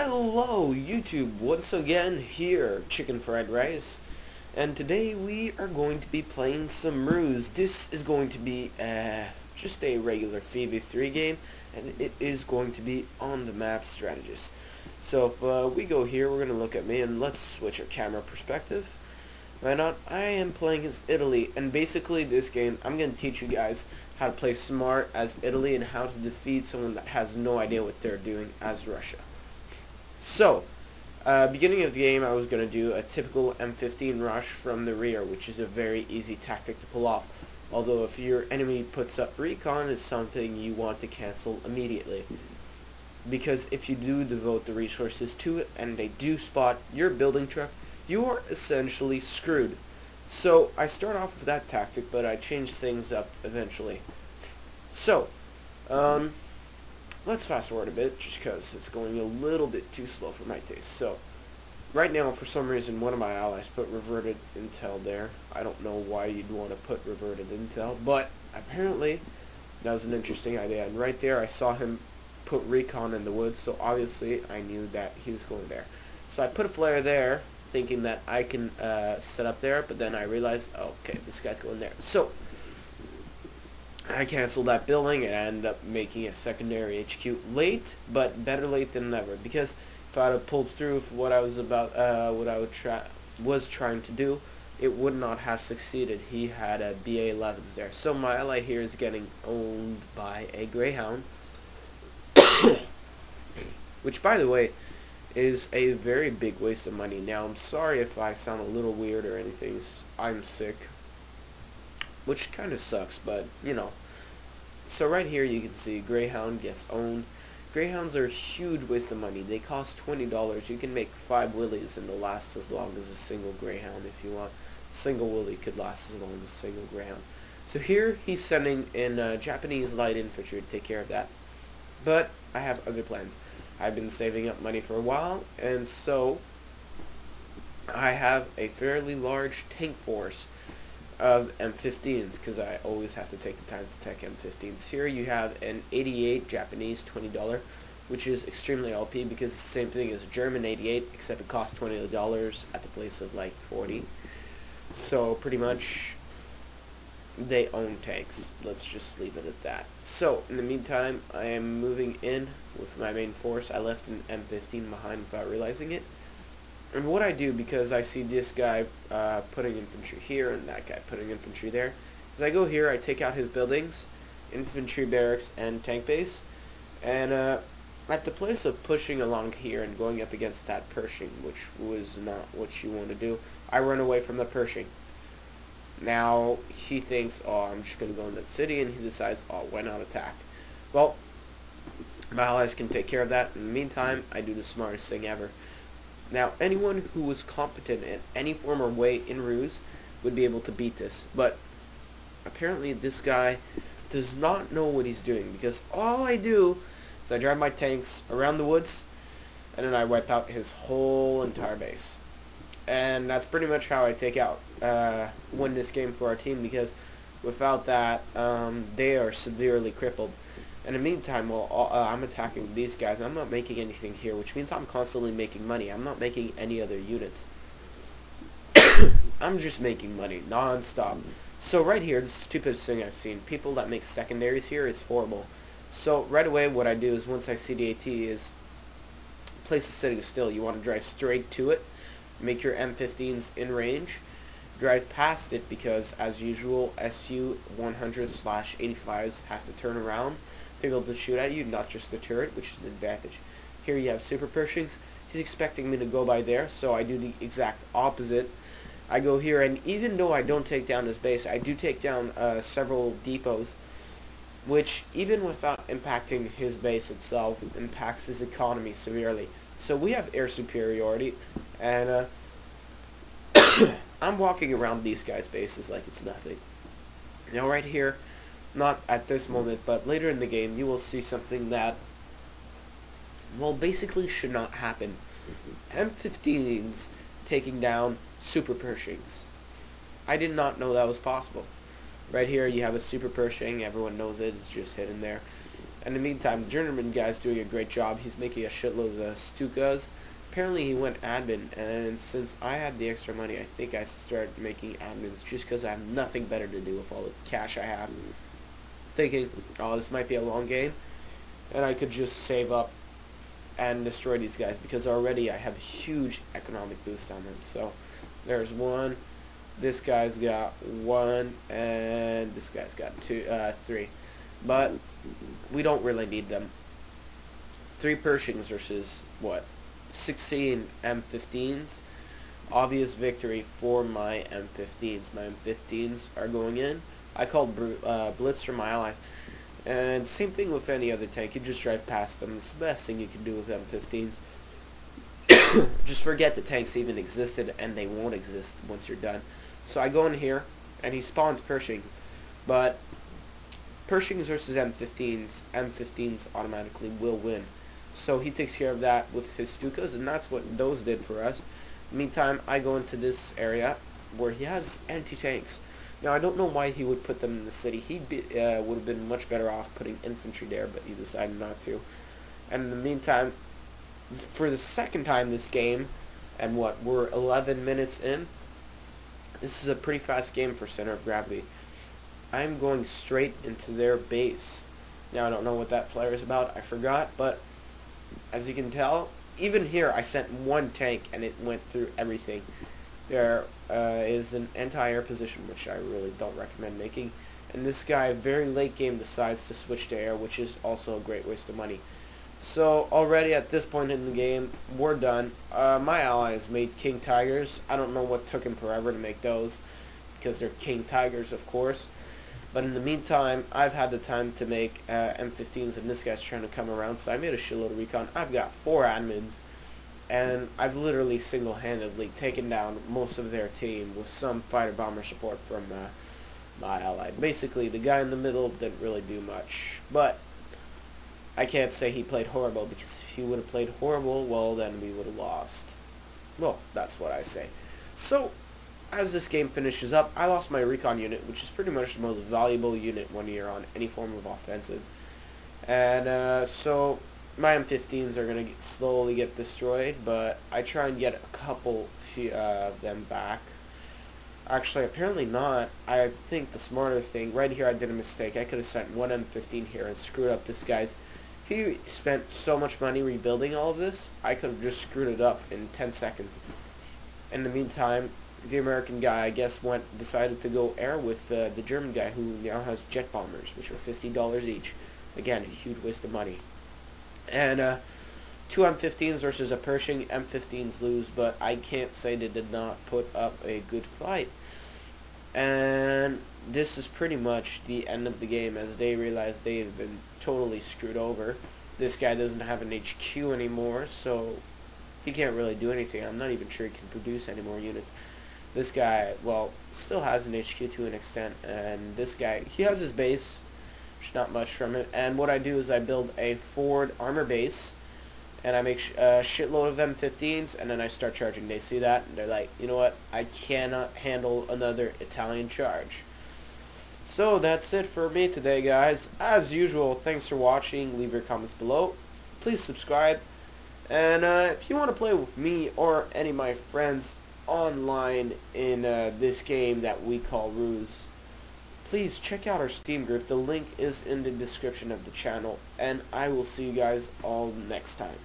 Hello YouTube, once again here, Chicken Fried Rice, and today we are going to be playing some Ruse. This is going to be just a regular 3v3 game, and it is going to be on the map strategist. So if we go here, we're going to look at me, and let's switch our camera perspective. Why not? I am playing as Italy, and basically this game, I'm going to teach you guys how to play smart as Italy and how to defeat someone that has no idea what they're doing as Russia. So, beginning of the game, I was going to do a typical M15 rush from the rear, which is a very easy tactic to pull off. Although if your enemy puts up recon, it's something you want to cancel immediately. Because if you do devote the resources to it, and they do spot your building truck, you are essentially screwed. So, I start off with that tactic, but I change things up eventually. So, let's fast forward a bit, just because it's going a little bit too slow for my taste. So, right now, for some reason, one of my allies put reverted intel there. I don't know why you'd want to put reverted intel, but apparently, that was an interesting idea. And right there, I saw him put recon in the woods, so obviously, I knew that he was going there. So I put a flare there, thinking that I can set up there, but then I realized, oh, okay, this guy's going there. So, I canceled that building and I ended up making a secondary HQ late, but better late than never. Because if I had pulled through for what I was trying to do, it would not have succeeded. He had a BA-11s there. So my ally here is getting owned by a Greyhound, which, by the way, is a very big waste of money. Now, I'm sorry if I sound a little weird or anything. I'm sick, which kind of sucks, but, you know. So right here you can see Greyhound gets owned. Greyhounds are a huge waste of money. They cost $20. You can make 5 willies and they'll last as long as a single Greyhound if you want. A single willy could last as long as a single Greyhound. So here he's sending in Japanese light infantry to take care of that. But I have other plans. I've been saving up money for a while, and so I have a fairly large tank force of M15s, because I always have to take the time to tech M15s. Here you have an 88 Japanese $20, which is extremely LP because it's the same thing as a German 88, except it costs $20 at the place of like 40. So pretty much they own tanks. Let's just leave it at that. So in the meantime, I am moving in with my main force. I left an M15 behind without realizing it. And what I do, because I see this guy putting infantry here and that guy putting infantry there, is I go here, I take out his buildings, infantry barracks, and tank base, and at the place of pushing along here and going up against that Pershing, which was not what you want to do, I run away from the Pershing. Now, he thinks, oh, I'm just going to go in that city, and he decides, oh, why not attack? Well, my allies can take care of that. In the meantime, I do the smartest thing ever. Now, anyone who was competent in any form or way in Ruse would be able to beat this, but apparently this guy does not know what he's doing, because all I do is I drive my tanks around the woods, and then I wipe out his whole entire base. And that's pretty much how I take out, win this game for our team, because without that, they are severely crippled. In the meantime, while I'm attacking these guys, I'm not making anything here, which means I'm constantly making money. I'm not making any other units. I'm just making money, non-stop. So right here, the stupidest thing I've seen. People that make secondaries here is horrible. So right away, what I do is, once I see the AT, is place is sitting still. You want to drive straight to it, make your M15s in range, drive past it, because as usual, SU 100/85s have to turn around to be able to shoot at you, not just the turret, which is an advantage. Here you have Super Pershings. He's expecting me to go by there, so I do the exact opposite. I go here, and even though I don't take down his base, I do take down several depots, which, even without impacting his base itself, impacts his economy severely. So we have air superiority, and I'm walking around these guys' bases like it's nothing. Now right here, not at this moment, but later in the game, you will see something that, well, basically should not happen. M15s taking down Super Pershings. I did not know that was possible. Right here you have a Super Pershing, everyone knows it, it's just hidden there. In the meantime, the German guy's doing a great job. He's making a shitload of Stukas. Apparently he went admin, and since I had the extra money, I think I started making admins just because I have nothing better to do with all the cash I have. Thinking, oh, this might be a long game, and I could just save up and destroy these guys because already I have a huge economic boost on them. So there's one, this guy's got one, and this guy's got three. But we don't really need them. 3 Pershings versus what? 16 M15s. Obvious victory for my M15s. My M15s are going in. I called Blitz for my allies. And same thing with any other tank. You just drive past them. It's the best thing you can do with M15s. Just forget the tanks even existed, and they won't exist once you're done. So I go in here, and he spawns Pershings. But Pershings versus M15s, M15s automatically will win. So he takes care of that with his Stukas, and that's what those did for us. Meantime, I go into this area where he has anti-tanks. Now, I don't know why he would put them in the city. He would have been much better off putting infantry there, but he decided not to. And in the meantime, for the second time this game, and what, we're 11 minutes in, this is a pretty fast game for center of gravity. I'm going straight into their base. Now, I don't know what that flare is about. I forgot, but as you can tell, even here I sent one tank and it went through everything. There is an anti-air position, which I really don't recommend making. And this guy, very late game, decides to switch to air, which is also a great waste of money. So already at this point in the game, we're done. My allies made King Tigers. I don't know what took him forever to make those, because they're King Tigers, of course. But in the meantime, I've had the time to make M15s, and this guy's trying to come around, so I made a shitload of recon. I've got 4 admins, and I've literally single-handedly taken down most of their team with some fighter-bomber support from my ally. Basically, the guy in the middle didn't really do much, but I can't say he played horrible, because if he would have played horrible, well, then we would have lost. Well, that's what I say. So, as this game finishes up, I lost my recon unit, which is pretty much the most valuable unit when you're on any form of offensive. And so my M15s are going to slowly get destroyed, but I try and get a couple of them back. Actually, apparently not. I think the smarter thing, right here I did a mistake. I could have sent one M15 here and screwed up this guy's. He spent so much money rebuilding all of this, I could have just screwed it up in 10 seconds. In the meantime, the American guy, I guess, decided to go air with the German guy, who now has jet bombers, which are $50 each. Again, a huge waste of money. And 2 M15s versus a Pershing. M15s lose, but I can't say they did not put up a good fight. And this is pretty much the end of the game, as they realize they've been totally screwed over. This guy doesn't have an HQ anymore, so he can't really do anything. I'm not even sure he can produce any more units. This guy, well, still has an HQ to an extent, and this guy, he has his base, which not much from it, and what I do is I build a forward armor base, and I make a shitload of M15s, and then I start charging. They see that, and they're like, you know what, I cannot handle another Italian charge. So that's it for me today, guys. As usual, thanks for watching. Leave your comments below. Please subscribe, and if you want to play with me or any of my friends online in this game that we call R.U.S.E, please check out our Steam group. The link is in the description of the channel, and I will see you guys all next time.